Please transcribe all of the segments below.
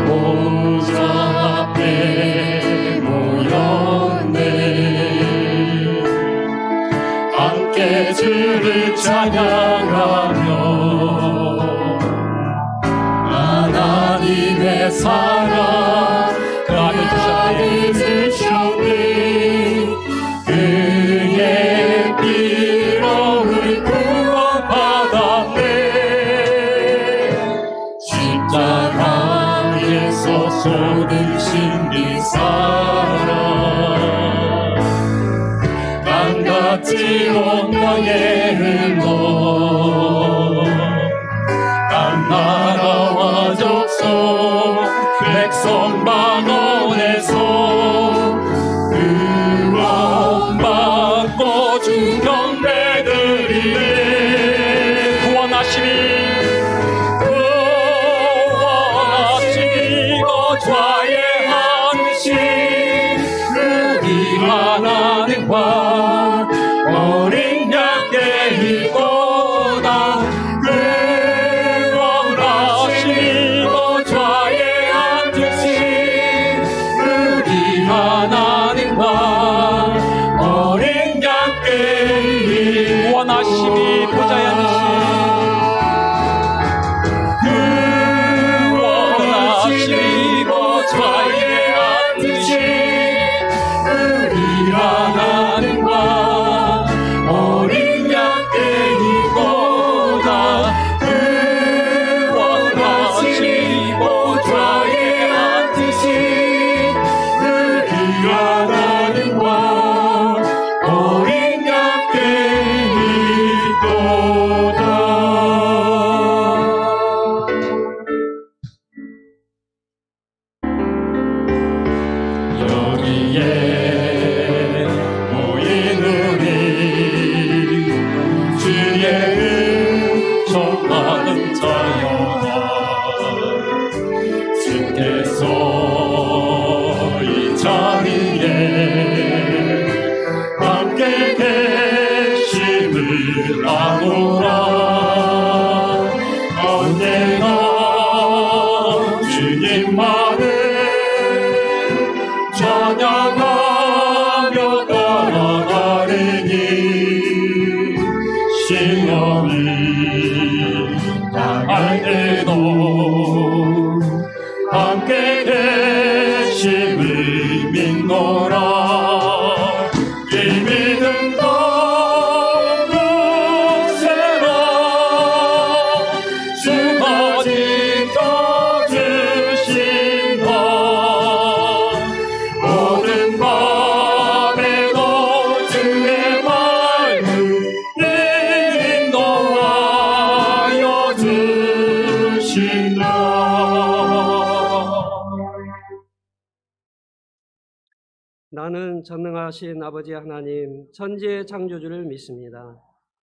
보좌 앞에 모였네. 함께 주를 찬양하며 하나님의 사랑 가득 주셨네. 그의 피로 구원받았네. 십자가에서 쏟으신 그 사랑 강같이 온 땅에 흘러 각 나라와 족속 백성 만원에서 구원받고 주 경배드리네. 구원하시고 좌에 앉으신 우리 하나님과 어린 양께 이보다 구원하시고 좌에 앉으신 우리 하나님과 어린 양께 구원하심이 보좌에 앉으신 구원하시고 좌에 앉으신 우리 하나님과 어린 양께 이보다 구원하시고 좌에 앉으신 우리 하나님과 어린 양께 있도다. 여기에 모인 우리 주의 은총 받은 자여라. 주께서 이 자리에 함께 계심을 아노라. 언제나 주님만을 찬양하며 따라가리니 시험이 당할 때도 함께 계심을 믿노라. 이 믿음 덕세라 주가 지켜주신다. 모든 밤에도 주의 말씀 인도하여 주신다. 나는 전능하신 아버지 하나님 천지의 창조주를 믿습니다.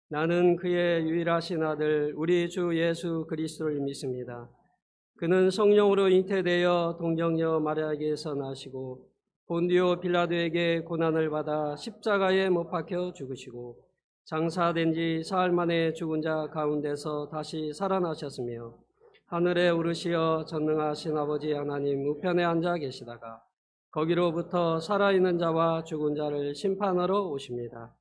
나는 그의 유일하신 아들 우리 주 예수 그리스도를 믿습니다. 그는 성령으로 잉태되어 동정녀 마리아에게서 나시고 본디오 빌라도에게 고난을 받아 십자가에 못 박혀 죽으시고 장사된 지 사흘 만에 죽은 자 가운데서 다시 살아나셨으며 하늘에 오르시어 전능하신 아버지 하나님 우편에 앉아 계시다가 거기로부터 살아있는 자와 죽은 자를 심판하러 오십니다.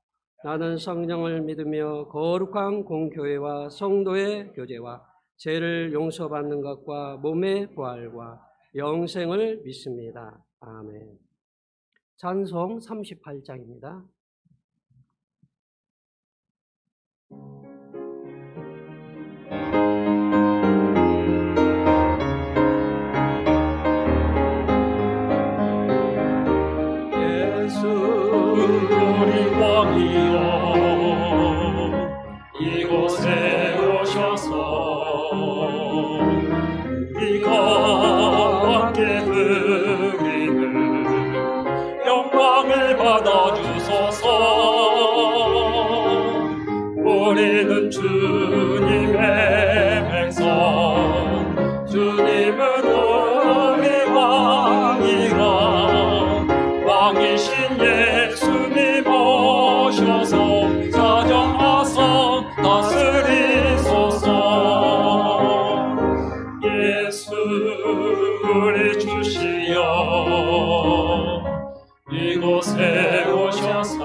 나는 성령을 믿으며 거룩한 공교회와 성도의 교제와 죄를 용서받는 것과 몸의 부활과 영생을 믿습니다. 아멘. 찬송 38장입니다. 우리 왕이여 이곳에 오셔서 우리가 함께 드리는 영광을 받아주소서. 우리는 주님의 백성, 주님은 우리 왕이라. 왕이신 예수님 오셔서 자정하사 다스리소서. 예수 우리 주시여 이곳에 오셔서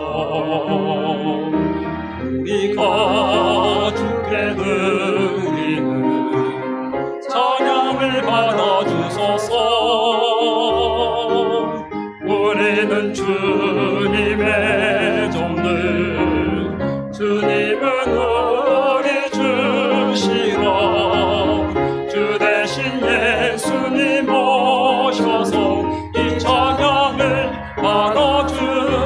우리가 주께 드리는 찬양을 받아주소서. 우리는 주님의 종들, 주님은 우리 주시라. 주 대신 예수님 오셔서 이 찬양을 받아주소서.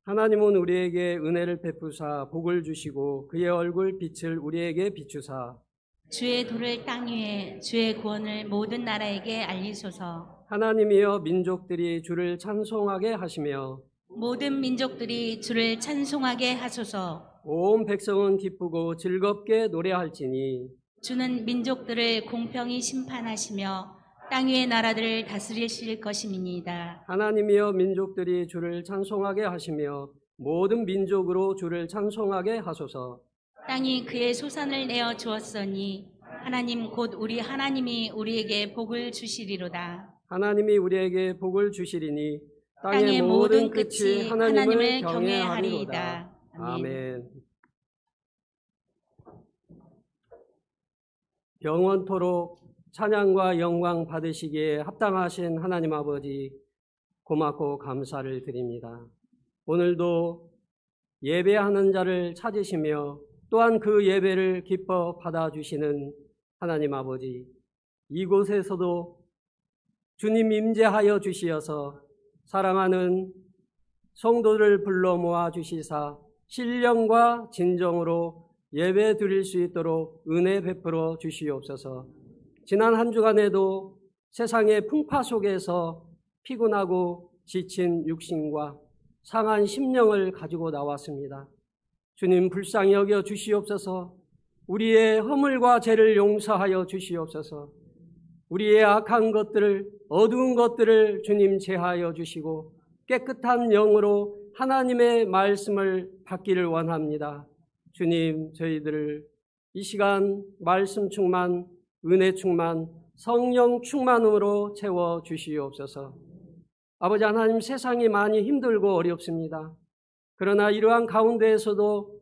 하나님은 우리에게 은혜를 베푸사 복을 주시고 그의 얼굴 빛을 우리에게 비추사 주의 도를 땅 위에 주의 구원을 모든 나라에게 알리소서. 하나님이여 민족들이 주를 찬송하게 하시며 모든 민족들이 주를 찬송하게 하소서. 온 백성은 기쁘고 즐겁게 노래할지니 주는 민족들을 공평히 심판하시며 땅 위의 나라들을 다스리실 것임이니이다. 하나님이여 민족들이 주를 찬송하게 하시며 모든 민족으로 주를 찬송하게 하소서. 땅이 그의 소산을 내어 주었으니 하나님 곧 우리 하나님이 우리에게 복을 주시리로다. 하나님이 우리에게 복을 주시리니 땅의 모든 끝이 하나님을 경외하리이다. 아멘. 영원토록 찬양과 영광 받으시기에 합당하신 하나님 아버지 고맙고 감사를 드립니다. 오늘도 예배하는 자를 찾으시며 또한 그 예배를 기뻐 받아주시는 하나님 아버지, 이곳에서도 주님 임재하여 주시어서 사랑하는 성도를 불러 모아 주시사 신령과 진정으로 예배 드릴 수 있도록 은혜 베풀어 주시옵소서. 지난 한 주간에도 세상의 풍파 속에서 피곤하고 지친 육신과 상한 심령을 가지고 나왔습니다. 주님 불쌍히 여겨 주시옵소서. 우리의 허물과 죄를 용서하여 주시옵소서. 우리의 악한 것들을, 어두운 것들을 주님 제하여 주시고 깨끗한 영으로 하나님의 말씀을 받기를 원합니다. 주님, 저희들을 이 시간 말씀 충만, 은혜 충만, 성령 충만으로 채워 주시옵소서. 아버지 하나님, 세상이 많이 힘들고 어렵습니다. 그러나 이러한 가운데에서도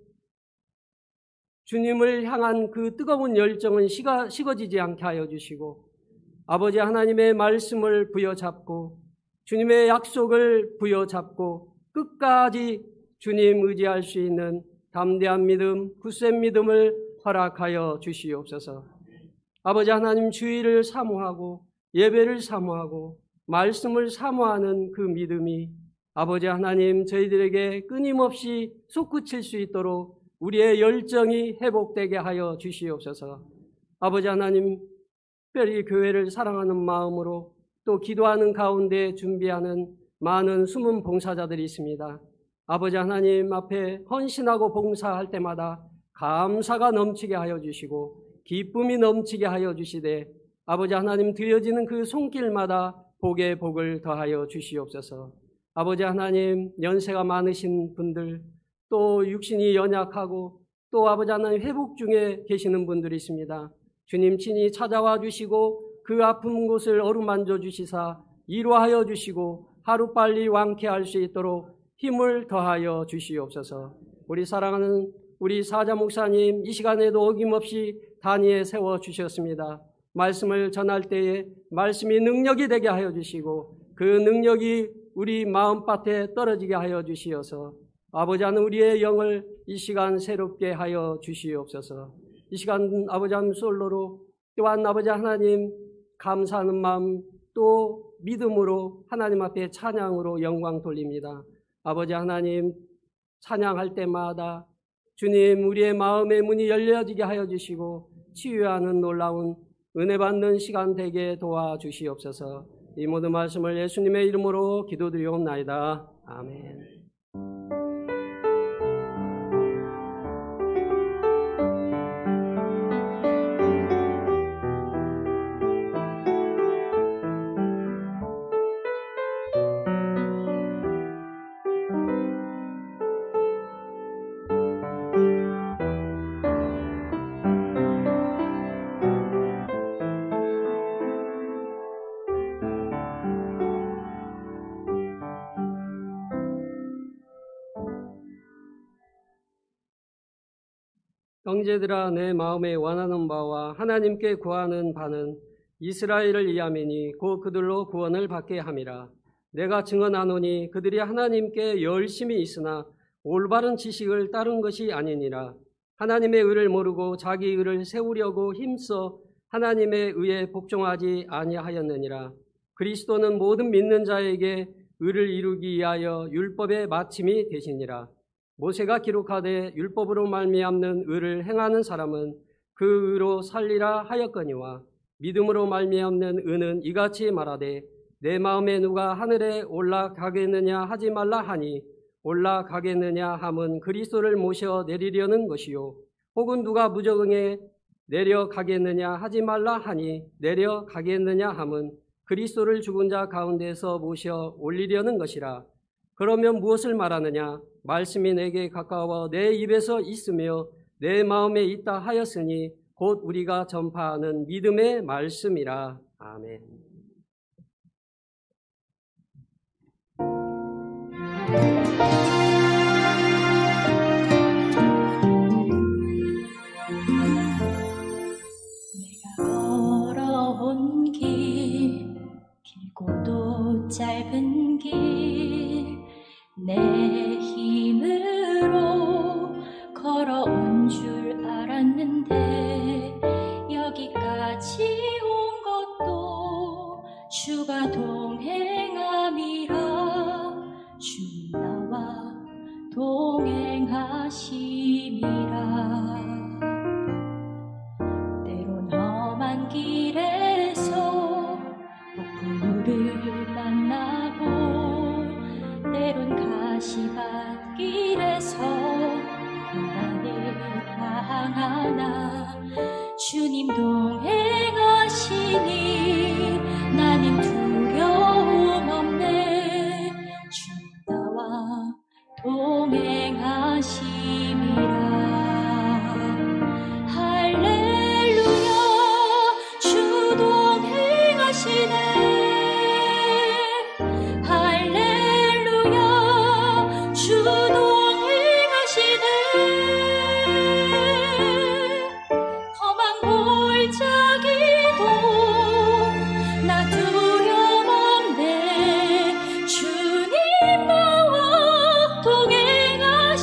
주님을 향한 그 뜨거운 열정은 식어지지 않게 하여 주시고 아버지 하나님의 말씀을 부여잡고 주님의 약속을 부여잡고 끝까지 주님 의지할 수 있는 담대한 믿음, 굳센 믿음을 허락하여 주시옵소서. 아버지 하나님, 주의를 사모하고 예배를 사모하고 말씀을 사모하는 그 믿음이 아버지 하나님 저희들에게 끊임없이 솟구칠 수 있도록 우리의 열정이 회복되게 하여 주시옵소서. 아버지 하나님, 특별히 교회를 사랑하는 마음으로 또 기도하는 가운데 준비하는 많은 숨은 봉사자들이 있습니다. 아버지 하나님 앞에 헌신하고 봉사할 때마다 감사가 넘치게 하여 주시고 기쁨이 넘치게 하여 주시되 아버지 하나님 드려지는 그 손길마다 복에 복을 더하여 주시옵소서. 아버지 하나님, 연세가 많으신 분들, 또 육신이 연약하고 또 아버지 하나님 회복 중에 계시는 분들이 있습니다. 주님 친히 찾아와 주시고 그 아픈 곳을 어루만져 주시사 이루하여 주시고 하루빨리 완쾌할 수 있도록 힘을 더하여 주시옵소서. 우리 사랑하는 우리 사자 목사님, 이 시간에도 어김없이 단위에 세워 주셨습니다. 말씀을 전할 때에 말씀이 능력이 되게 하여 주시고 그 능력이 우리 마음밭에 떨어지게 하여 주시어서 아버지 하나님 우리의 영을 이 시간 새롭게 하여 주시옵소서. 이 시간 아버지 하나님 솔로로 또한 아버지 하나님 감사하는 마음 또 믿음으로 하나님 앞에 찬양으로 영광 돌립니다. 아버지 하나님 찬양할 때마다 주님 우리의 마음의 문이 열려지게 하여 주시고 치유하는 놀라운 은혜 받는 시간 되게 도와주시옵소서. 이 모든 말씀을 예수님의 이름으로 기도드리옵나이다. 아멘. 형제들아, 내 마음에 원하는 바와 하나님께 구하는 바는 이스라엘을 위함이니 곧 그들로 구원을 받게 함이라. 내가 증언하노니 그들이 하나님께 열심히 있으나 올바른 지식을 따른 것이 아니니라. 하나님의 의를 모르고 자기 의를 세우려고 힘써 하나님의 의에 복종하지 아니하였느니라. 그리스도는 모든 믿는 자에게 의를 이루기 위하여 율법의 마침이 되시니라. 모세가 기록하되 율법으로 말미암는 의를 행하는 사람은 그 의로 살리라 하였거니와 믿음으로 말미암는 의는 이같이 말하되 내 마음에 누가 하늘에 올라가겠느냐 하지 말라 하니 올라가겠느냐 함은 그리스도를 모셔 내리려는 것이요 혹은 누가 무저응에 내려가겠느냐 하지 말라 하니 내려가겠느냐 함은 그리스도를 죽은 자 가운데서 모셔 올리려는 것이라. 그러면 무엇을 말하느냐? 말씀이 내게 가까워 내 입에서 있으며 내 마음에 있다 하였으니 곧 우리가 전파하는 믿음의 말씀이라. 아멘. 내가 걸어온 길 길고도 짧은 길 내 힘으로 걸어온 줄 알았는데 여기까지 온 것도 주가 동행함이라. 주님 나와 동행하심이라. 때론 험한 길에서 폭풍우를 만나고 때론 가시밭길에서 고난을 당하나 주님 동행하시니 나는 두려움 없네. 주님 나와 동행하심이라. 할렐루야 주 동행하시네. 주 동행하시네. 험한 골짜기도 나 두려움 없네. 주님 나와 동행하심이라.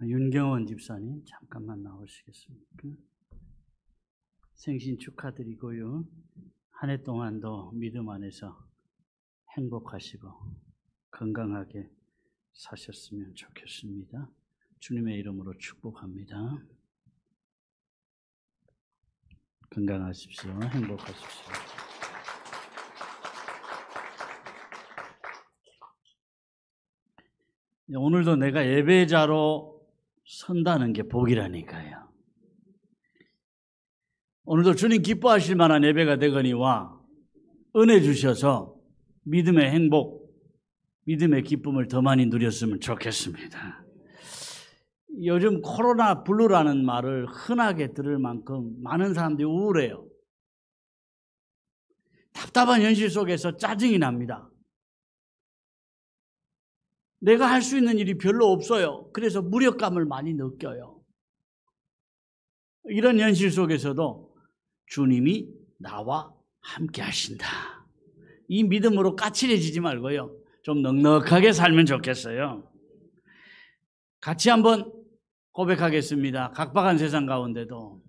윤경원 집사님 잠깐만 나오시겠습니까? 생신 축하드리고요. 한 해 동안도 믿음 안에서 행복하시고 건강하게 사셨으면 좋겠습니다. 주님의 이름으로 축복합니다. 건강하십시오. 행복하십시오. 오늘도 내가 예배자로 선다는 게 복이라니까요. 오늘도 주님 기뻐하실 만한 예배가 되거니와 은혜 주셔서 믿음의 행복, 믿음의 기쁨을 더 많이 누렸으면 좋겠습니다. 요즘 코로나 블루라는 말을 흔하게 들을 만큼 많은 사람들이 우울해요. 답답한 현실 속에서 짜증이 납니다. 내가 할 수 있는 일이 별로 없어요. 그래서 무력감을 많이 느껴요. 이런 현실 속에서도 주님이 나와 함께 하신다. 이 믿음으로 까칠해지지 말고요. 좀 넉넉하게 살면 좋겠어요. 같이 한번 고백하겠습니다. 각박한 세상 가운데도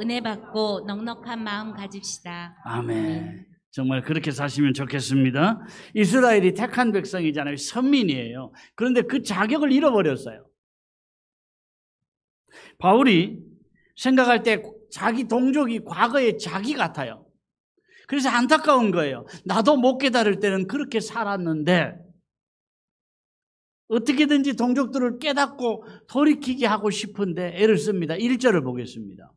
은혜 받고 넉넉한 마음 가집시다. 아멘. 정말 그렇게 사시면 좋겠습니다. 이스라엘이 택한 백성이잖아요. 선민이에요. 그런데 그 자격을 잃어버렸어요. 바울이 생각할 때 자기 동족이 과거의 자기 같아요. 그래서 안타까운 거예요. 나도 못 깨달을 때는 그렇게 살았는데 어떻게든지 동족들을 깨닫고 돌이키게 하고 싶은데 애를 씁니다. 1절을 보겠습니다.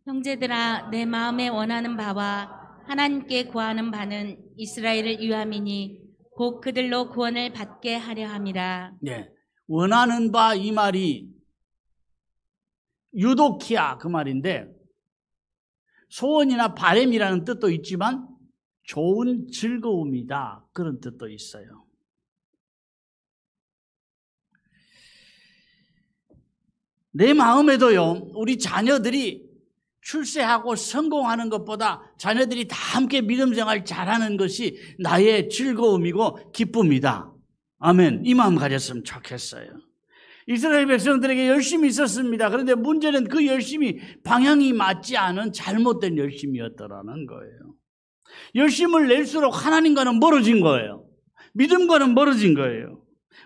형제들아, 내 마음에 원하는 바와 하나님께 구하는 바는 이스라엘을 위함이니 곧 그들로 구원을 받게 하려 함이라. 네, 원하는 바 이 말이 유도키아 그 말인데 소원이나 바램이라는 뜻도 있지만 좋은 즐거움이다 그런 뜻도 있어요. 내 마음에도요, 우리 자녀들이 출세하고 성공하는 것보다 자녀들이 다 함께 믿음 생활 잘하는 것이 나의 즐거움이고 기쁨이다. 아멘. 이 마음 가졌으면 좋겠어요. 이스라엘 백성들에게 열심히 있었습니다. 그런데 문제는 그 열심이 방향이 맞지 않은 잘못된 열심이었더라는 거예요. 열심을 낼수록 하나님과는 멀어진 거예요. 믿음과는 멀어진 거예요.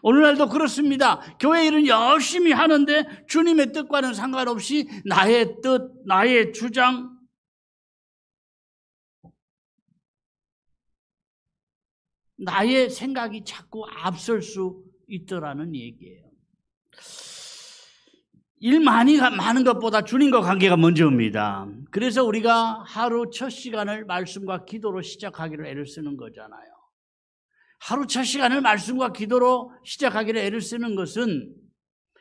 오늘날도 그렇습니다. 교회 일은 열심히 하는데 주님의 뜻과는 상관없이 나의 뜻, 나의 주장, 나의 생각이 자꾸 앞설 수 있더라는 얘기예요. 일 많은 것보다 주님과 관계가 먼저입니다. 그래서 우리가 하루 첫 시간을 말씀과 기도로 시작하기로 애를 쓰는 거잖아요. 하루 첫 시간을 말씀과 기도로 시작하기로 애를 쓰는 것은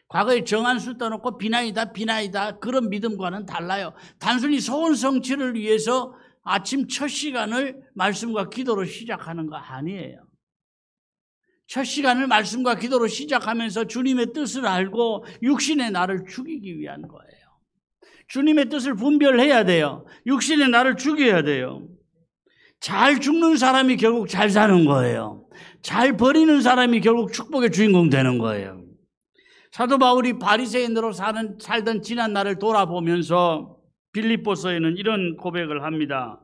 과거에 정한수 떠놓고 비나이다 그런 믿음과는 달라요. 단순히 소원 성취를 위해서 아침 첫 시간을 말씀과 기도로 시작하는 거 아니에요. 첫 시간을 말씀과 기도로 시작하면서 주님의 뜻을 알고 육신의 나를 죽이기 위한 거예요. 주님의 뜻을 분별해야 돼요. 육신의 나를 죽여야 돼요. 잘 죽는 사람이 결국 잘 사는 거예요. 잘 버리는 사람이 결국 축복의 주인공 되는 거예요. 사도 바울이 바리새인으로 살던 지난 날을 돌아보면서 빌립보서에는 이런 고백을 합니다.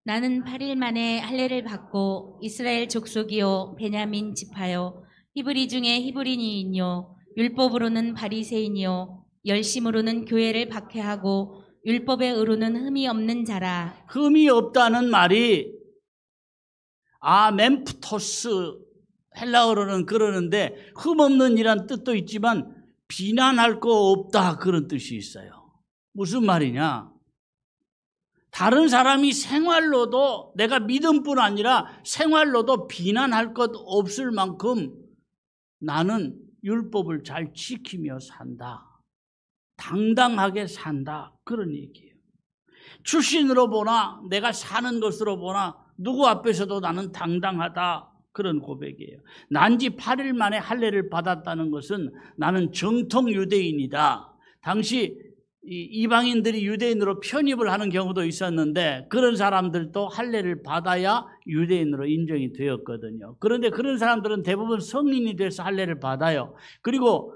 나는 8일 만에 할례를 받고 이스라엘 족속이요 베냐민 지파요 히브리 중에 히브리인이요 율법으로는 바리새인이요 열심으로는 교회를 박해하고 율법의 의로는 흠이 없는 자라. 흠이 없다는 말이 멤프토스 헬라어로는 그러는데 흠 없는 이란 뜻도 있지만 비난할 거 없다 그런 뜻이 있어요. 무슨 말이냐? 다른 사람이 생활로도 내가 믿음뿐 아니라 생활로도 비난할 것 없을 만큼 나는 율법을 잘 지키며 산다. 당당하게 산다. 그런 얘기예요. 출신으로 보나 내가 사는 것으로 보나 누구 앞에서도 나는 당당하다. 그런 고백이에요. 난지 8일 만에 할례를 받았다는 것은 나는 정통 유대인이다. 당시 이방인들이 유대인으로 편입을 하는 경우도 있었는데 그런 사람들도 할례를 받아야 유대인으로 인정이 되었거든요. 그런데 그런 사람들은 대부분 성인이 돼서 할례를 받아요. 그리고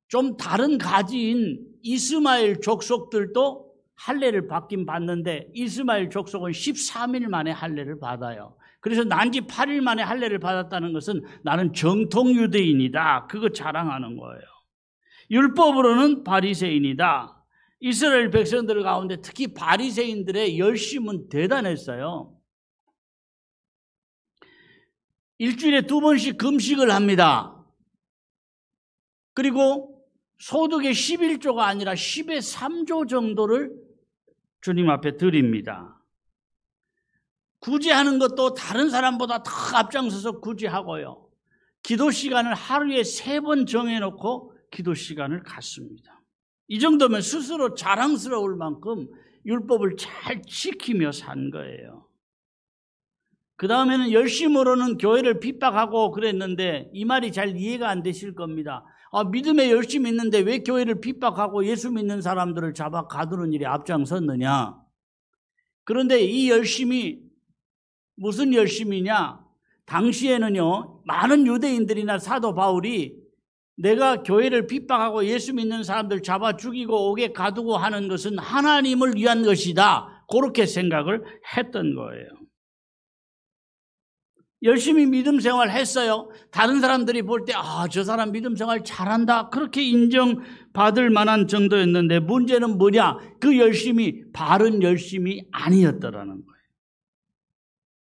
좀 다른 가지인 이스마엘 족속들도 할례를 받긴 받는데 이스마엘 족속은 13일 만에 할례를 받아요. 그래서 난지 8일 만에 할례를 받았다는 것은 나는 정통 유대인이다. 그거 자랑하는 거예요. 율법으로는 바리새인이다. 이스라엘 백성들 가운데 특히 바리새인들의 열심은 대단했어요. 일주일에 2번씩 금식을 합니다. 그리고 소득의 11조가 아니라 10의 3조 정도를 주님 앞에 드립니다. 구제하는 것도 다른 사람보다 더 앞장서서 구제하고요. 기도 시간을 하루에 3번 정해놓고 기도 시간을 갖습니다. 이 정도면 스스로 자랑스러울 만큼 율법을 잘 지키며 산 거예요. 그 다음에는 열심으로는 교회를 핍박하고 그랬는데 이 말이 잘 이해가 안 되실 겁니다. 믿음에 열심히 있는데 왜 교회를 핍박하고 예수 믿는 사람들을 잡아 가두는 일에 앞장섰느냐. 그런데 이 열심이 무슨 열심이냐. 당시에는요 많은 유대인들이나 사도 바울이 내가 교회를 핍박하고 예수 믿는 사람들 잡아 죽이고 옥에 가두고 하는 것은 하나님을 위한 것이다. 그렇게 생각을 했던 거예요. 열심히 믿음 생활 했어요. 다른 사람들이 볼 때 저 사람 믿음 생활 잘한다. 그렇게 인정받을 만한 정도였는데 문제는 뭐냐? 그 열심이 바른 열심이 아니었더라는 거예요.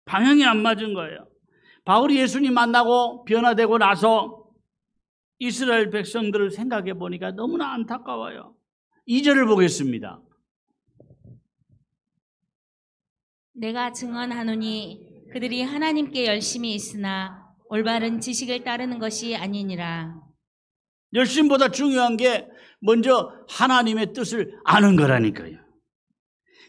방향이 안 맞은 거예요. 바울이 예수님 만나고 변화되고 나서 이스라엘 백성들을 생각해 보니까 너무나 안타까워요. 2절을 보겠습니다. 내가 증언하노니 그들이 하나님께 열심히 있으나 올바른 지식을 따르는 것이 아니니라. 열심보다 중요한 게 먼저 하나님의 뜻을 아는 거라니까요.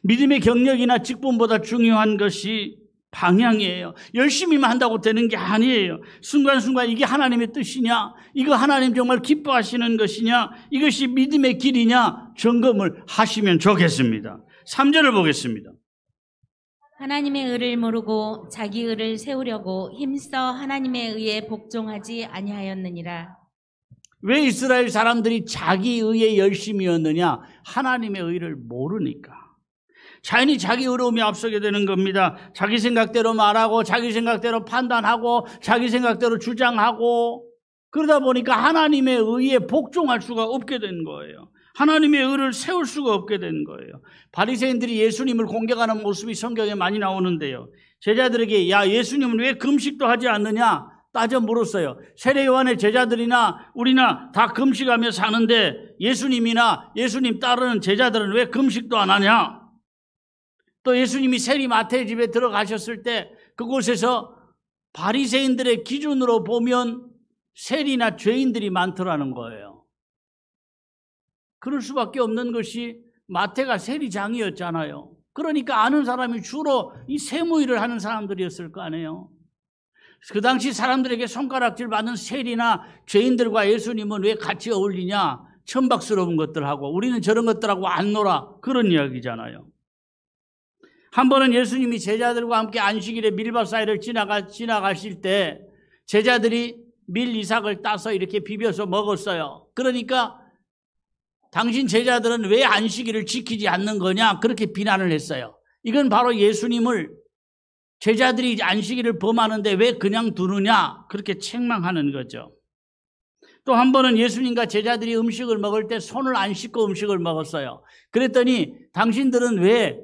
믿음의 경력이나 직분보다 중요한 것이 방향이에요. 열심히만 한다고 되는 게 아니에요. 순간순간 이게 하나님의 뜻이냐? 이거 하나님 정말 기뻐하시는 것이냐? 이것이 믿음의 길이냐? 점검을 하시면 좋겠습니다. 3절을 보겠습니다. 하나님의 의를 모르고 자기 의를 세우려고 힘써 하나님의 의에 복종하지 아니하였느니라. 왜 이스라엘 사람들이 자기 의에 열심이었느냐? 하나님의 의를 모르니까. 자연히 자기 의로움이 앞서게 되는 겁니다. 자기 생각대로 말하고 자기 생각대로 판단하고 자기 생각대로 주장하고 그러다 보니까 하나님의 의에 복종할 수가 없게 된 거예요. 하나님의 의를 세울 수가 없게 된 거예요. 바리새인들이 예수님을 공격하는 모습이 성경에 많이 나오는데요. 제자들에게 야 예수님은 왜 금식도 하지 않느냐 따져 물었어요. 세례 요한의 제자들이나 우리나 다 금식하며 사는데 예수님이나 예수님 따르는 제자들은 왜 금식도 안 하냐? 또 예수님이 세리 마태의 집에 들어가셨을 때 그곳에서 바리새인들의 기준으로 보면 세리나 죄인들이 많더라는 거예요. 그럴 수밖에 없는 것이 마태가 세리장이었잖아요. 그러니까 아는 사람이 주로 이 세무일을 하는 사람들이었을 거 아니에요. 그 당시 사람들에게 손가락질 받는 세리나 죄인들과 예수님은 왜 같이 어울리냐? 천박스러운 것들하고 우리는 저런 것들하고 안 놀아. 그런 이야기잖아요. 한 번은 예수님이 제자들과 함께 안식일에 밀밭 사이를 지나가실 때 제자들이 밀 이삭을 따서 이렇게 비벼서 먹었어요. 그러니까 당신 제자들은 왜 안식일을 지키지 않는 거냐? 그렇게 비난을 했어요. 이건 바로 예수님을 제자들이 안식일을 범하는데 왜 그냥 두느냐? 그렇게 책망하는 거죠. 또 한 번은 예수님과 제자들이 음식을 먹을 때 손을 안 씻고 음식을 먹었어요. 그랬더니 당신들은 왜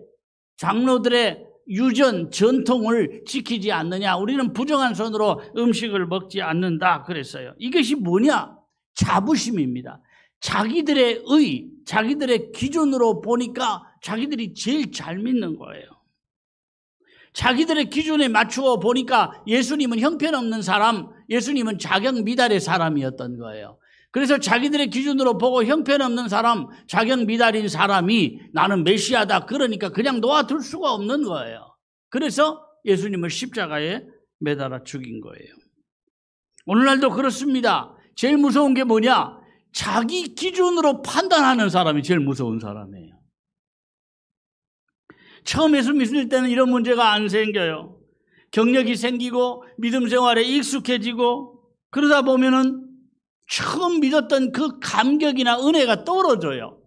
장로들의 유전, 전통을 지키지 않느냐? 우리는 부정한 손으로 음식을 먹지 않는다 그랬어요. 이것이 뭐냐? 자부심입니다. 자기들의 의, 자기들의 기준으로 보니까 자기들이 제일 잘 믿는 거예요. 자기들의 기준에 맞추어 보니까 예수님은 형편없는 사람, 예수님은 자격 미달의 사람이었던 거예요. 그래서 자기들의 기준으로 보고 형편없는 사람, 자격 미달인 사람이 나는 메시아다. 그러니까 그냥 놓아둘 수가 없는 거예요. 그래서 예수님을 십자가에 매달아 죽인 거예요. 오늘날도 그렇습니다. 제일 무서운 게 뭐냐? 자기 기준으로 판단하는 사람이 제일 무서운 사람이에요. 처음 예수 믿을 때는 이런 문제가 안 생겨요. 경력이 생기고 믿음 생활에 익숙해지고 그러다 보면은 처음 믿었던 그 감격이나 은혜가 떨어져요.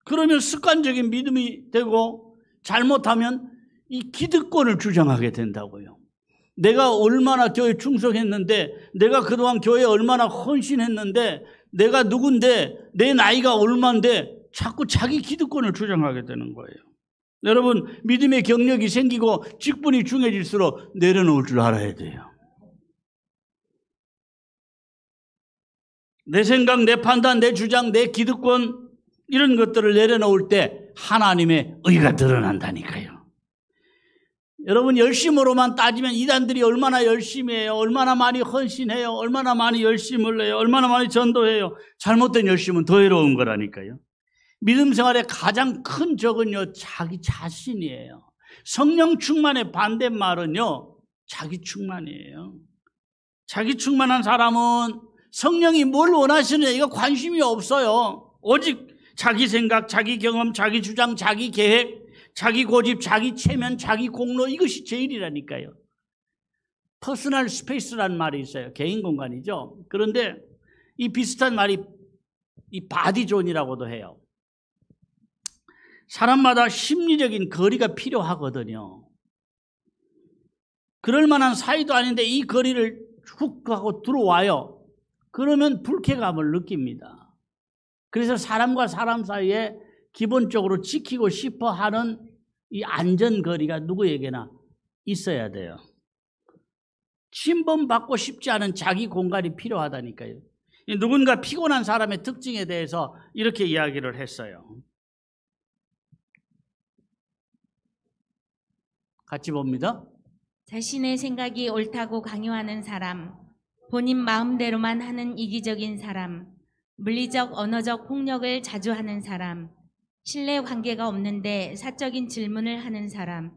그러면 습관적인 믿음이 되고 잘못하면 이 기득권을 주장하게 된다고요. 내가 얼마나 교회에 충성했는데, 내가 그동안 교회에 얼마나 헌신했는데, 내가 누군데, 내 나이가 얼만데 자꾸 자기 기득권을 주장하게 되는 거예요. 여러분, 믿음의 경력이 생기고 직분이 중해질수록 내려놓을 줄 알아야 돼요. 내 생각, 내 판단, 내 주장, 내 기득권 이런 것들을 내려놓을 때 하나님의 의가 드러난다니까요. 여러분, 열심으로만 따지면 이단들이 얼마나 열심히 해요, 얼마나 많이 헌신해요, 얼마나 많이 열심을 해요, 얼마나 많이 전도해요. 잘못된 열심은 더 해로운 거라니까요. 믿음 생활의 가장 큰 적은요, 자기 자신이에요. 성령 충만의 반대말은요, 자기 충만이에요. 자기 충만한 사람은 성령이 뭘 원하시느냐 이거 관심이 없어요. 오직 자기 생각, 자기 경험, 자기 주장, 자기 계획, 자기 고집, 자기 체면, 자기 공로 이것이 제일이라니까요. 퍼스널 스페이스라는 말이 있어요. 개인 공간이죠. 그런데 이 비슷한 말이 이 바디존이라고도 해요. 사람마다 심리적인 거리가 필요하거든요. 그럴 만한 사이도 아닌데 이 거리를 훅 하고 들어와요. 그러면 불쾌감을 느낍니다. 그래서 사람과 사람 사이에 기본적으로 지키고 싶어 하는 이 안전거리가 누구에게나 있어야 돼요. 침범받고 싶지 않은 자기 공간이 필요하다니까요. 누군가 피곤한 사람의 특징에 대해서 이렇게 이야기를 했어요. 같이 봅니다. 자신의 생각이 옳다고 강요하는 사람, 본인 마음대로만 하는 이기적인 사람, 물리적, 언어적 폭력을 자주 하는 사람, 신뢰 관계가 없는데 사적인 질문을 하는 사람,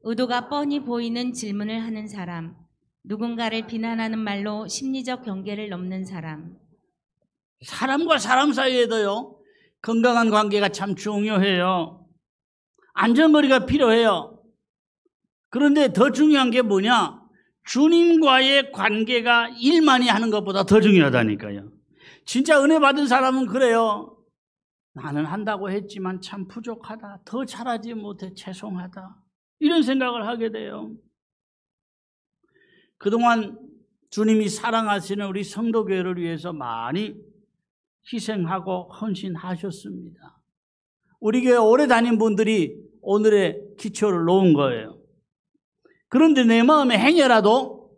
의도가 뻔히 보이는 질문을 하는 사람, 누군가를 비난하는 말로 심리적 경계를 넘는 사람. 사람과 사람 사이에도요, 건강한 관계가 참 중요해요. 안전거리가 필요해요. 그런데 더 중요한 게 뭐냐? 주님과의 관계가 일만이 하는 것보다 더 중요하다니까요. 진짜 은혜 받은 사람은 그래요. 나는 한다고 했지만 참 부족하다. 더 잘하지 못해 죄송하다. 이런 생각을 하게 돼요. 그동안 주님이 사랑하시는 우리 성도교회를 위해서 많이 희생하고 헌신하셨습니다. 우리 교회 오래 다닌 분들이 오늘의 기초를 놓은 거예요. 그런데 내 마음에 행여라도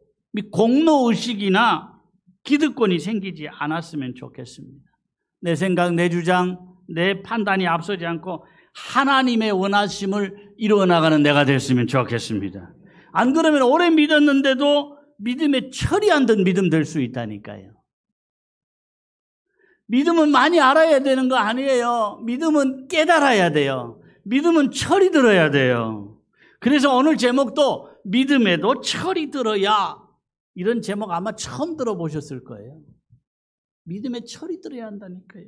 공로의식이나 기득권이 생기지 않았으면 좋겠습니다. 내 생각, 내 주장, 내 판단이 앞서지 않고 하나님의 원하심을 이루어나가는 내가 됐으면 좋겠습니다. 안 그러면 오래 믿었는데도 믿음에 철이 안 든 믿음 될 수 있다니까요. 믿음은 많이 알아야 되는 거 아니에요. 믿음은 깨달아야 돼요. 믿음은 철이 들어야 돼요. 그래서 오늘 제목도 믿음에도 철이 들어야, 이런 제목 아마 처음 들어보셨을 거예요. 믿음에 철이 들어야 한다니까요.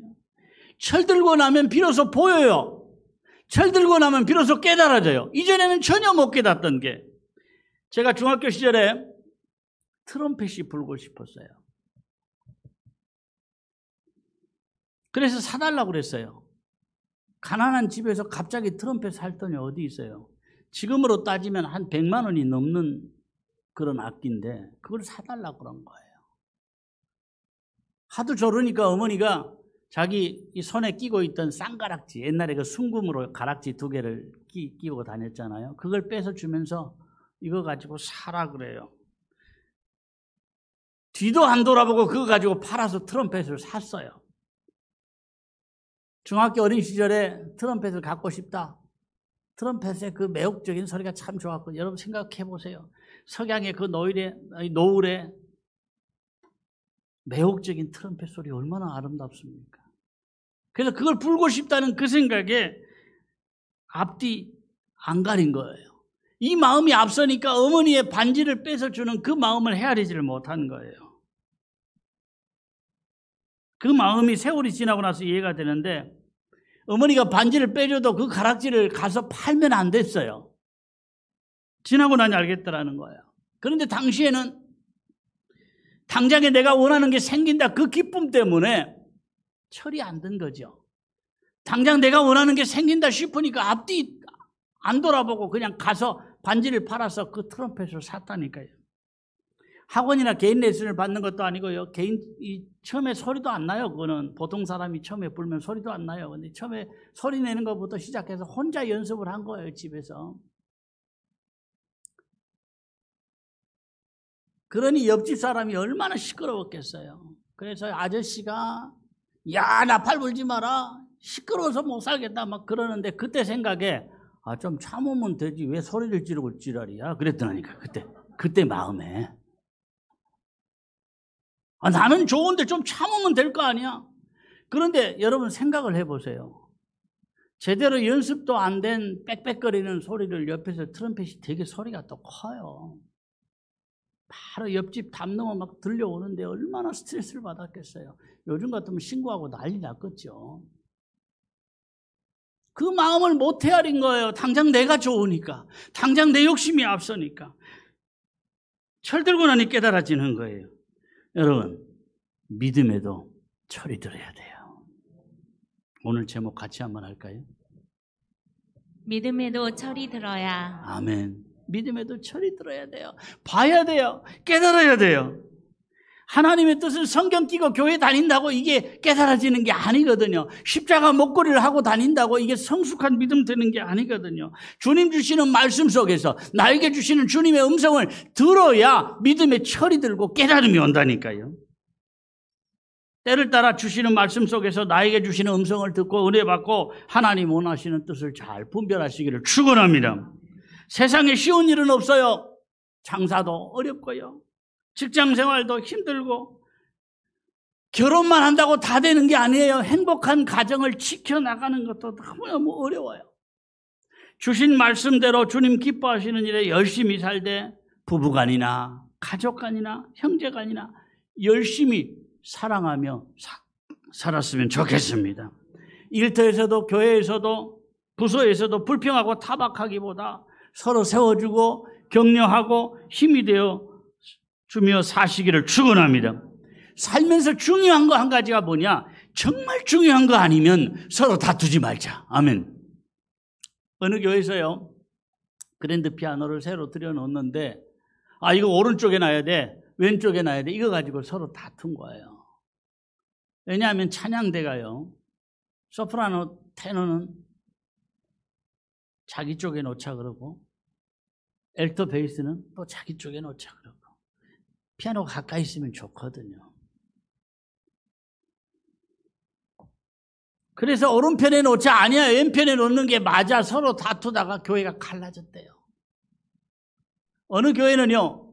철 들고 나면 비로소 보여요. 철 들고 나면 비로소 깨달아져요. 이전에는 전혀 못 깨닫던 게, 제가 중학교 시절에 트럼펫이 불고 싶었어요. 그래서 사달라고 그랬어요. 가난한 집에서 갑자기 트럼펫 살 돈이 어디 있어요. 지금으로 따지면 한 100만 원이 넘는 그런 악기인데 그걸 사달라고 그런 거예요. 하도 저러니까 어머니가 자기 이 손에 끼고 있던 쌍가락지, 옛날에 그 순금으로 가락지 2개를 끼고 다녔잖아요. 그걸 빼서 주면서 이거 가지고 사라 그래요. 뒤도 안 돌아보고 그거 가지고 팔아서 트럼펫을 샀어요. 중학교 어린 시절에 트럼펫을 갖고 싶다. 트럼펫의 그 매혹적인 소리가 참 좋았고, 여러분 생각해 보세요. 석양의 그 노을에 매혹적인 트럼펫 소리 얼마나 아름답습니까? 그래서 그걸 불고 싶다는 그 생각에 앞뒤 안 가린 거예요. 이 마음이 앞서니까 어머니의 반지를 뺏어주는 그 마음을 헤아리지를 못한 거예요. 그 마음이 세월이 지나고 나서 이해가 되는데 어머니가 반지를 빼줘도 그 가락지를 가서 팔면 안 됐어요. 지나고 나니 알겠더라는 거예요. 그런데 당시에는 당장에 내가 원하는 게 생긴다 그 기쁨 때문에 철이 안 든 거죠. 당장 내가 원하는 게 생긴다 싶으니까 앞뒤 안 돌아보고 그냥 가서 반지를 팔아서 그 트럼펫을 샀다니까요. 학원이나 개인 레슨을 받는 것도 아니고요. 처음에 소리도 안 나요. 그거는 보통 사람이 처음에 불면 소리도 안 나요. 근데 처음에 소리 내는 것부터 시작해서 혼자 연습을 한 거예요, 집에서. 그러니 옆집 사람이 얼마나 시끄러웠겠어요. 그래서 아저씨가 야, 나팔 불지 마라. 시끄러워서 못 살겠다 막 그러는데 그때 생각에 좀 참으면 되지 왜 소리를 지르고 지랄이야 그랬더니까 그때 마음에 나는 좋은데 좀 참으면 될 거 아니야. 그런데 여러분 생각을 해보세요. 제대로 연습도 안 된 빽빽거리는 소리를 옆에서 트럼펫이 되게 소리가 또 커요. 바로 옆집 담 넘어 막 들려오는데 얼마나 스트레스를 받았겠어요. 요즘 같으면 신고하고 난리 났겠죠. 그 마음을 못 헤아린 거예요. 당장 내가 좋으니까. 당장 내 욕심이 앞서니까. 철들고 나니 깨달아지는 거예요. 여러분, 믿음에도 철이 들어야 돼요. 오늘 제목 같이 한번 할까요? 믿음에도 철이 들어야. 아멘. 믿음에도 철이 들어야 돼요. 봐야 돼요. 깨달아야 돼요. 하나님의 뜻을 성경 끼고 교회 다닌다고 이게 깨달아지는 게 아니거든요. 십자가 목걸이를 하고 다닌다고 이게 성숙한 믿음 되는 게 아니거든요. 주님 주시는 말씀 속에서 나에게 주시는 주님의 음성을 들어야 믿음의 철이 들고 깨달음이 온다니까요. 때를 따라 주시는 말씀 속에서 나에게 주시는 음성을 듣고 은혜 받고 하나님 원하시는 뜻을 잘 분별하시기를 축원합니다. 세상에 쉬운 일은 없어요. 장사도 어렵고요. 직장생활도 힘들고 결혼만 한다고 다 되는 게 아니에요. 행복한 가정을 지켜나가는 것도 너무너무 어려워요. 주신 말씀대로 주님 기뻐하시는 일에 열심히 살되 부부간이나 가족간이나 형제간이나 열심히 사랑하며 살았으면 좋겠습니다. 일터에서도 교회에서도 부서에서도 불평하고 타박하기보다 서로 세워주고 격려하고 힘이 되어 주며 사시기를 축원합니다. 살면서 중요한 거 한 가지가 뭐냐? 정말 중요한 거 아니면 서로 다투지 말자. 아멘. 어느 교회에서요 그랜드 피아노를 새로 들여놓는데 이거 오른쪽에 놔야 돼 왼쪽에 놔야 돼 이거 가지고 서로 다툰 거예요. 왜냐하면 찬양대가요 소프라노 테너는 자기 쪽에 놓자 그러고 엘토 베이스는 또 자기 쪽에 놓자 그러고 피아노가 가까이 있으면 좋거든요. 그래서 오른편에 놓자 아니야 왼편에 놓는 게 맞아 서로 다투다가 교회가 갈라졌대요. 어느 교회는요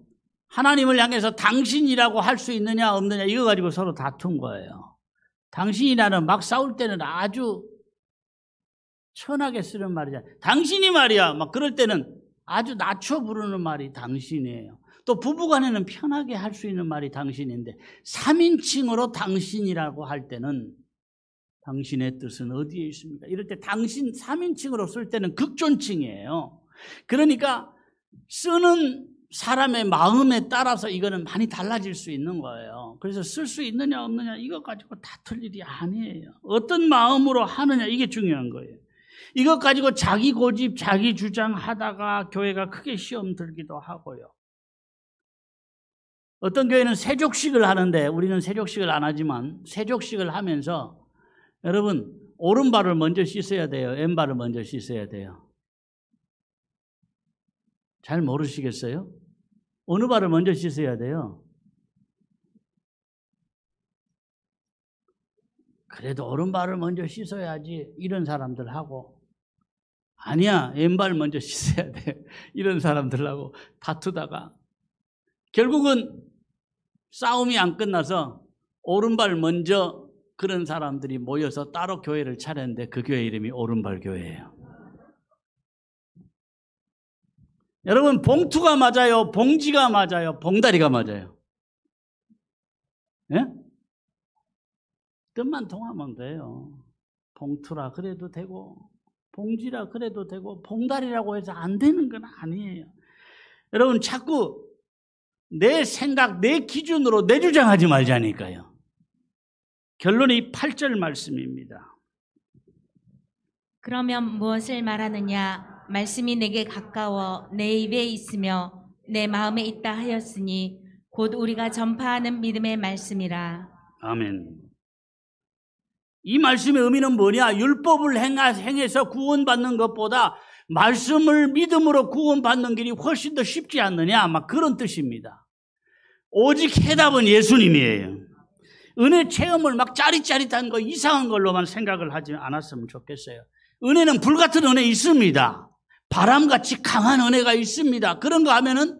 하나님을 향해서 당신이라고 할 수 있느냐 없느냐 이거 가지고 서로 다툰 거예요. 당신이라는 막 싸울 때는 아주 천하게 쓰는 말이잖아요. 당신이 말이야 막 그럴 때는 아주 낮춰 부르는 말이 당신이에요. 또 부부간에는 편하게 할 수 있는 말이 당신인데 3인칭으로 당신이라고 할 때는 당신의 뜻은 어디에 있습니까? 이럴 때 당신 3인칭으로 쓸 때는 극존칭이에요. 그러니까 쓰는 사람의 마음에 따라서 이거는 많이 달라질 수 있는 거예요. 그래서 쓸 수 있느냐 없느냐 이거 가지고 다툴 일이 아니에요. 어떤 마음으로 하느냐 이게 중요한 거예요. 이것 가지고 자기 고집, 자기 주장하다가 교회가 크게 시험 들기도 하고요. 어떤 교회는 세족식을 하는데 우리는 세족식을 안 하지만 세족식을 하면서 여러분 오른발을 먼저 씻어야 돼요? 왼발을 먼저 씻어야 돼요? 잘 모르시겠어요? 어느 발을 먼저 씻어야 돼요? 그래도 오른발을 먼저 씻어야지 이런 사람들하고 아니야 왼발 먼저 씻어야 돼 이런 사람들하고 다투다가 결국은 싸움이 안 끝나서 오른발 먼저 그런 사람들이 모여서 따로 교회를 차렸는데 그 교회 이름이 오른발 교회예요. 여러분 봉투가 맞아요? 봉지가 맞아요? 봉다리가 맞아요? 예? 뜻만 통하면 돼요. 봉투라 그래도 되고 봉지라 그래도 되고 봉다리라고 해서 안 되는 건 아니에요. 여러분 자꾸 내 생각, 내 기준으로 내 주장하지 말자니까요. 결론이 8절 말씀입니다. 그러면 무엇을 말하느냐? 말씀이 내게 가까워 내 입에 있으며 내 마음에 있다 하였으니 곧 우리가 전파하는 믿음의 말씀이라. 아멘. 이 말씀의 의미는 뭐냐? 율법을 행해서 구원받는 것보다 말씀을 믿음으로 구원받는 길이 훨씬 더 쉽지 않느냐? 막 그런 뜻입니다. 오직 해답은 예수님이에요. 은혜 체험을 막 짜릿짜릿한 거 이상한 걸로만 생각을 하지 않았으면 좋겠어요. 은혜는 불같은 은혜 있습니다. 바람같이 강한 은혜가 있습니다. 그런 거 하면은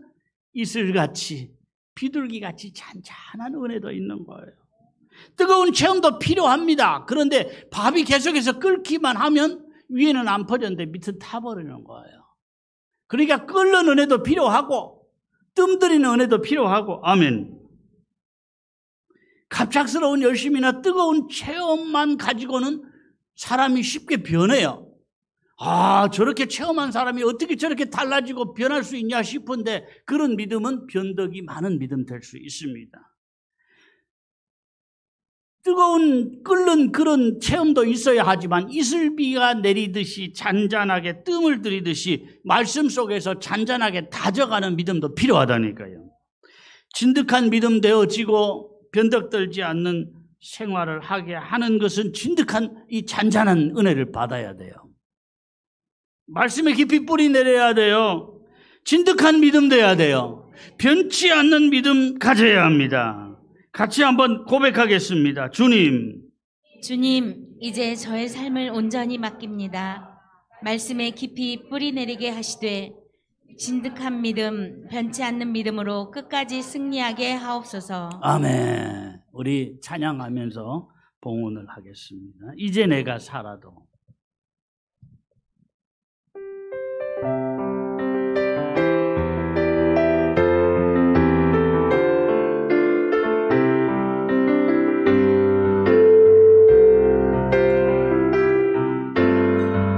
이슬같이 비둘기같이 잔잔한 은혜도 있는 거예요. 뜨거운 체험도 필요합니다. 그런데 밥이 계속해서 끓기만 하면 위에는 안 퍼졌는데 밑은 타버리는 거예요. 그러니까 끓는 은혜도 필요하고 뜸들이는 은혜도 필요하고. 아멘. 갑작스러운 열심이나 뜨거운 체험만 가지고는 사람이 쉽게 변해요. 저렇게 체험한 사람이 어떻게 저렇게 달라지고 변할 수 있냐 싶은데 그런 믿음은 변덕이 많은 믿음 될 수 있습니다. 뜨거운 끓는 그런 체험도 있어야 하지만 이슬비가 내리듯이 잔잔하게 뜸을 들이듯이 말씀 속에서 잔잔하게 다져가는 믿음도 필요하다니까요. 진득한 믿음 되어지고 변덕들지 않는 생활을 하게 하는 것은 진득한 이 잔잔한 은혜를 받아야 돼요. 말씀에 깊이 뿌리 내려야 돼요. 진득한 믿음 돼야 돼요. 변치 않는 믿음 가져야 합니다. 같이 한번 고백하겠습니다. 주님, 이제 저의 삶을 온전히 맡깁니다. 말씀에 깊이 뿌리 내리게 하시되 진득한 믿음, 변치 않는 믿음으로 끝까지 승리하게 하옵소서. 아멘. 우리 찬양하면서 봉헌을 하겠습니다. 이제 내가 살아도.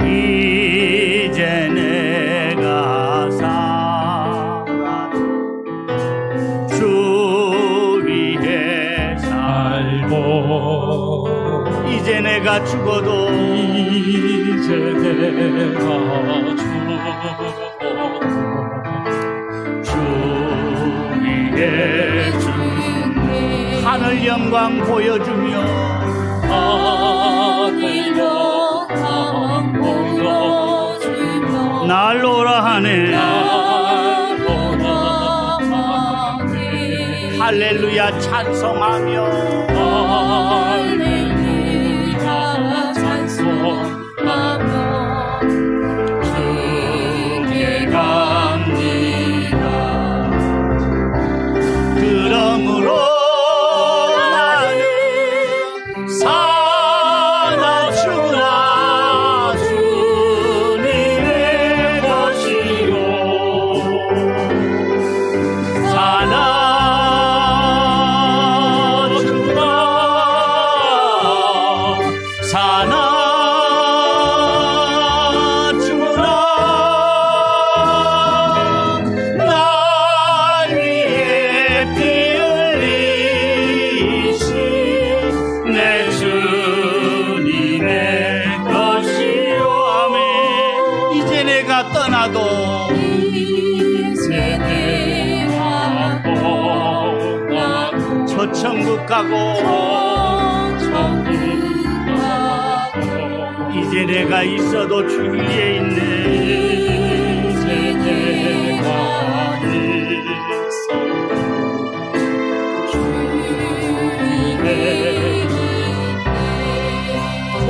이제 내가 살아도 주 위에 살고 이제 내가 죽어도 이제 내가 죽어도 주 위에 주님 하늘 영광 보여주며 하늘 영광 보여주며 날 오라 하네 할렐루야 찬송하며 할렐루야 찬송하며 주께 갑니다. 그러므로 나는 사나 주나 주님의 것이요 사나 주나 사나 주나 날 위해 피 흘리신 내 주님의 것이요 아멘. 이제 내가 떠나도 이제 내가 떠나도 저 천국 가고 천국 가고 이제 내가 있어도 주 위에 있네 이제 내가 있어도 주님의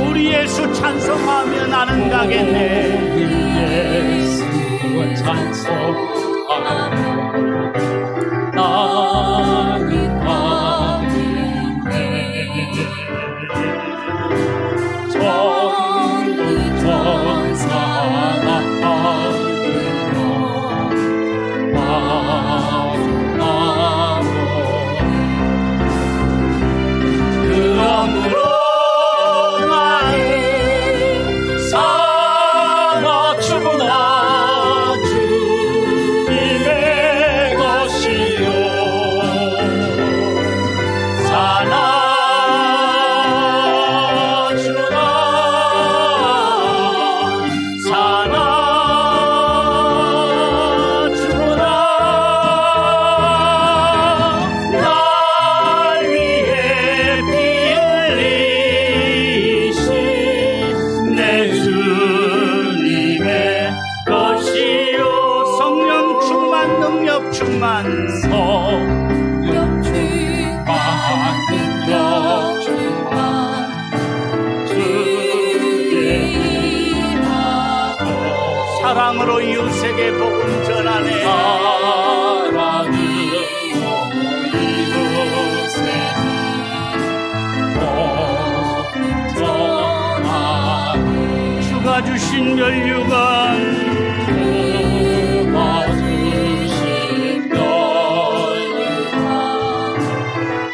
우리 예수 찬송하며 나는 가겠네 예수를 찬송하며 나는 가겠네. 전국 전사가 하늘로 만나고 그러므로 성령 충만한 능력 사랑으로 이웃에게 복음 전하네. 사랑으로 이웃에게 복음 전하네. 주가 주신 면류관 주가 주신 면류관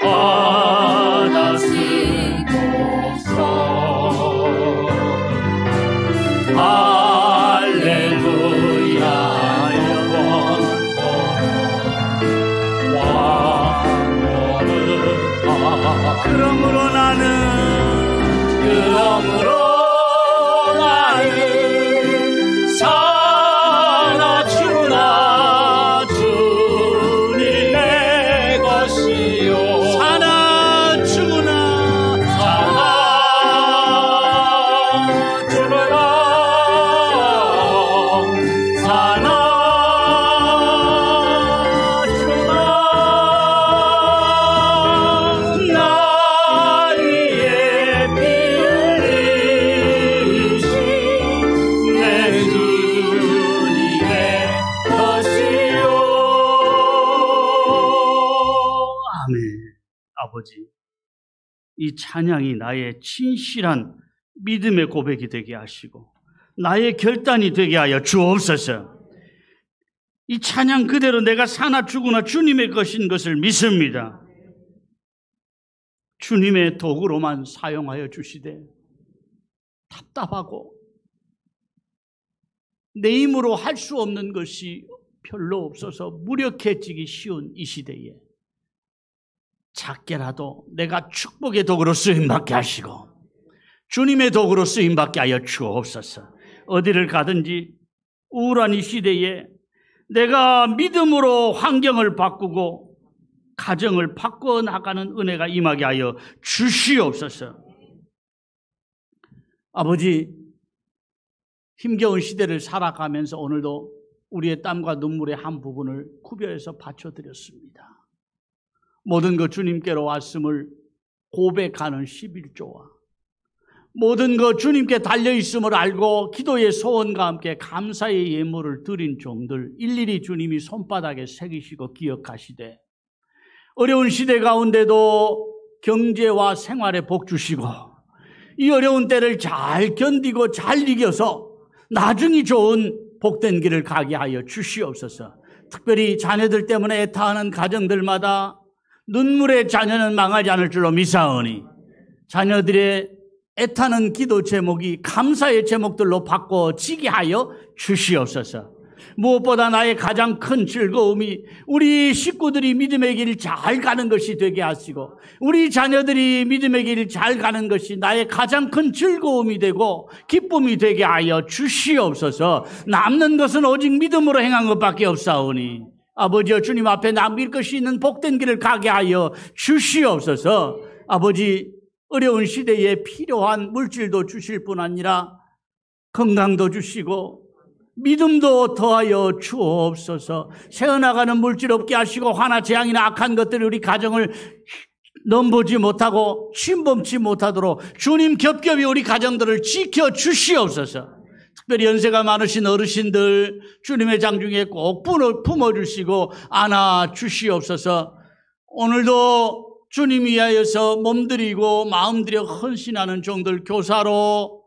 받아 쓰고서 할렐루야 영원토록 그러므로 나는 사나 주나 주님 내 것이요 사나 주나 아버지, 이 찬양이 나의 진실한 믿음의 고백이 되게 하시고 나의 결단이 되게 하여 주옵소서. 이 찬양 그대로 내가 사나 죽으나 주님의 것인 것을 믿습니다. 주님의 도구로만 사용하여 주시되 답답하고 내 힘으로 할 수 없는 것이 별로 없어서 무력해지기 쉬운 이 시대에 작게라도 내가 축복의 도구로 쓰임받게 하시고 주님의 도구로 쓰임받게 하여 주옵소서. 어디를 가든지 우울한 이 시대에 내가 믿음으로 환경을 바꾸고 가정을 바꿔 나가는 은혜가 임하게 하여 주시옵소서. 아버지, 힘겨운 시대를 살아가면서 오늘도 우리의 땀과 눈물의 한 부분을 구별해서 바쳐드렸습니다. 모든 것 주님께로 왔음을 고백하는 11조와 모든 것 주님께 달려있음을 알고 기도의 소원과 함께 감사의 예물을 드린 종들 일일이 주님이 손바닥에 새기시고 기억하시되 어려운 시대 가운데도 경제와 생활에 복 주시고 이 어려운 때를 잘 견디고 잘 이겨서 나중이 좋은 복된 길을 가게 하여 주시옵소서. 특별히 자녀들 때문에 애타하는 가정들마다 눈물의 자녀는 망하지 않을 줄로 믿사오니 자녀들의 애타는 기도 제목이 감사의 제목들로 바꿔지게 하여 주시옵소서. 무엇보다 나의 가장 큰 즐거움이 우리 식구들이 믿음의 길 잘 가는 것이 되게 하시고 우리 자녀들이 믿음의 길 잘 가는 것이 나의 가장 큰 즐거움이 되고 기쁨이 되게 하여 주시옵소서. 남는 것은 오직 믿음으로 행한 것밖에 없사오니 아버지여 주님 앞에 남길 것이 있는 복된 길을 가게 하여 주시옵소서. 아버지, 어려운 시대에 필요한 물질도 주실 뿐 아니라 건강도 주시고 믿음도 더하여 주옵소서. 새어나가는 물질 없게 하시고 화나 재앙이나 악한 것들이 우리 가정을 넘보지 못하고 침범치 못하도록 주님 겹겹이 우리 가정들을 지켜주시옵소서. 특별히 연세가 많으신 어르신들 주님의 장중에 꼭 품어주시고 안아주시옵소서. 오늘도 주님 위하여서 몸들이고 마음들여 헌신하는 종들 교사로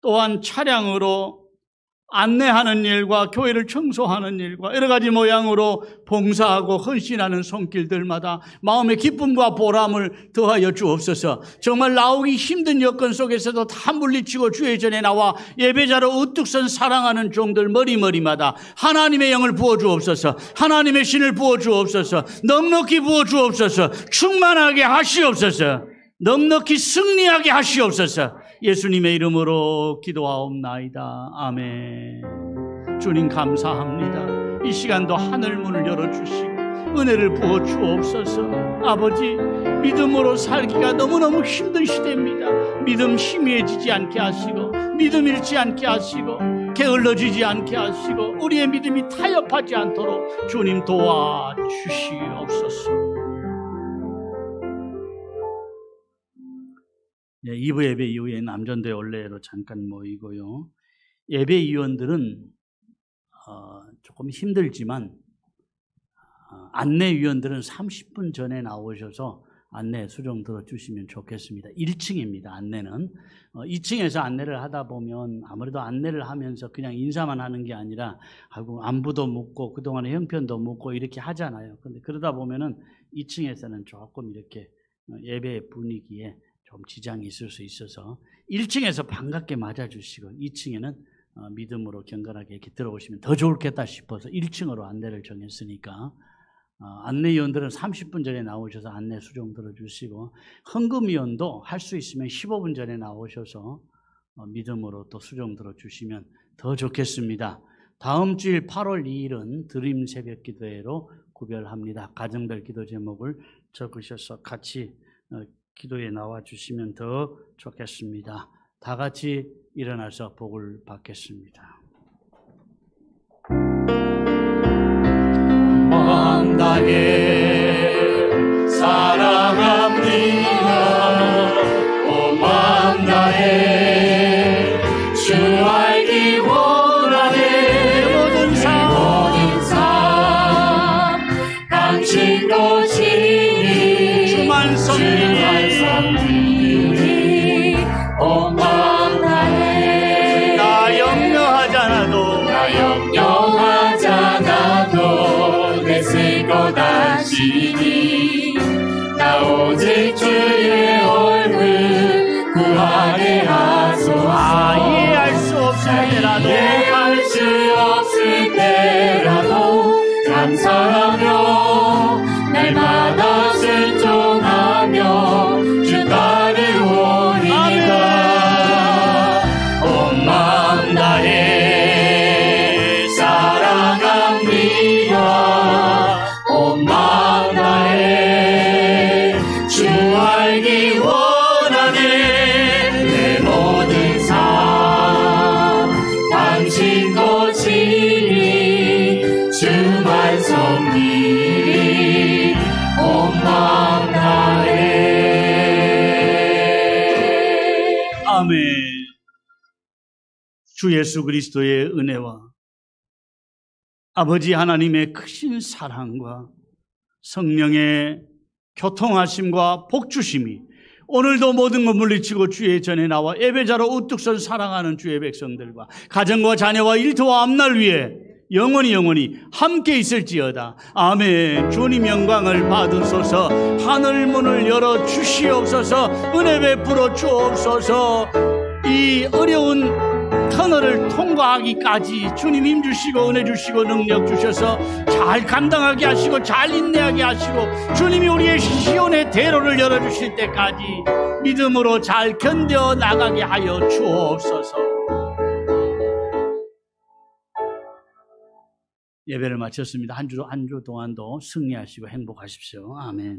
또한 차량으로 안내하는 일과 교회를 청소하는 일과 여러 가지 모양으로 봉사하고 헌신하는 손길들마다 마음의 기쁨과 보람을 더하여 주옵소서. 정말 나오기 힘든 여건 속에서도 다 물리치고 주의 전에 나와 예배자로 우뚝 선 사랑하는 종들 머리마다 하나님의 영을 부어주옵소서. 하나님의 신을 부어주옵소서. 넉넉히 부어주옵소서. 충만하게 하시옵소서. 넉넉히 승리하게 하시옵소서. 예수님의 이름으로 기도하옵나이다. 아멘. 주님 감사합니다. 이 시간도 하늘 문을 열어주시고 은혜를 부어 주옵소서. 아버지, 믿음으로 살기가 너무너무 힘든 시대입니다. 믿음 희미해지지 않게 하시고 믿음 잃지 않게 하시고 게을러지지 않게 하시고 우리의 믿음이 타협하지 않도록 주님 도와주시옵소서. 2부 예배 이후에 남전도회 원래로 잠깐 모이고요. 예배위원들은 조금 힘들지만 안내위원들은 30분 전에 나오셔서 안내 수정 들어주시면 좋겠습니다. 1층입니다. 안내는 2층에서 안내를 하다 보면 아무래도 안내를 하면서 그냥 인사만 하는 게 아니라 안부도 묻고 그동안의 형편도 묻고 이렇게 하잖아요. 그런데 그러다 보면은 2층에서는 조금 이렇게 예배 분위기에 좀 지장이 있을 수 있어서 1층에서 반갑게 맞아주시고 2층에는 믿음으로 경건하게 이렇게 들어오시면 더 좋겠다 싶어서 1층으로 안내를 정했으니까 안내위원들은 30분 전에 나오셔서 안내 수정 들어주시고 헌금위원도 할 수 있으면 15분 전에 나오셔서 믿음으로 또 수정 들어주시면 더 좋겠습니다. 다음 주일 8월 2일은 드림 새벽 기도회로 구별합니다. 가정별 기도 제목을 적으셔서 같이 기도에 나와주시면 더 좋겠습니다. 다 같이 일어나서 복을 받겠습니다. 만다해 사랑합니다. 오 만다해 주 알기 원하네. 모든 삶 당신 것이니 주만 섬기니 오 만다해 나 염려하잖아도 내쓸 것 아시니 나 오직 주의 얼굴 구하게 하소서. 이해할 수 없을 때라도 감사하며 날마다 순종하며 주 따르오리이다. 온 마음 다해 사랑합니다. 온 마음 다해 주 알기 원하네. 내 모든 삶 당신 것이니 주만 섬기리 온 마음 다해. 아멘. 주 예수 그리스도의 은혜와 아버지 하나님의 크신 사랑과 성령의 교통하심과 복주심이 오늘도 모든 것 물리치고 주의 전에 나와 예배자로 우뚝 선 사랑하는 주의 백성들과 가정과 자녀와 일터와 앞날 위에 영원히 함께 있을지어다. 아멘. 주님 영광을 받으소서. 하늘 문을 열어 주시옵소서. 은혜 베풀어 주옵소서. 이 어려운 터널을 통과하기까지 주님 힘 주시고 은혜 주시고 능력 주셔서 잘 감당하게 하시고 잘 인내하게 하시고 주님이 우리의 시온의 대로를 열어주실 때까지 믿음으로 잘 견뎌 나가게 하여 주옵소서. 예배를 마쳤습니다. 한 주 동안도 승리하시고 행복하십시오. 아멘.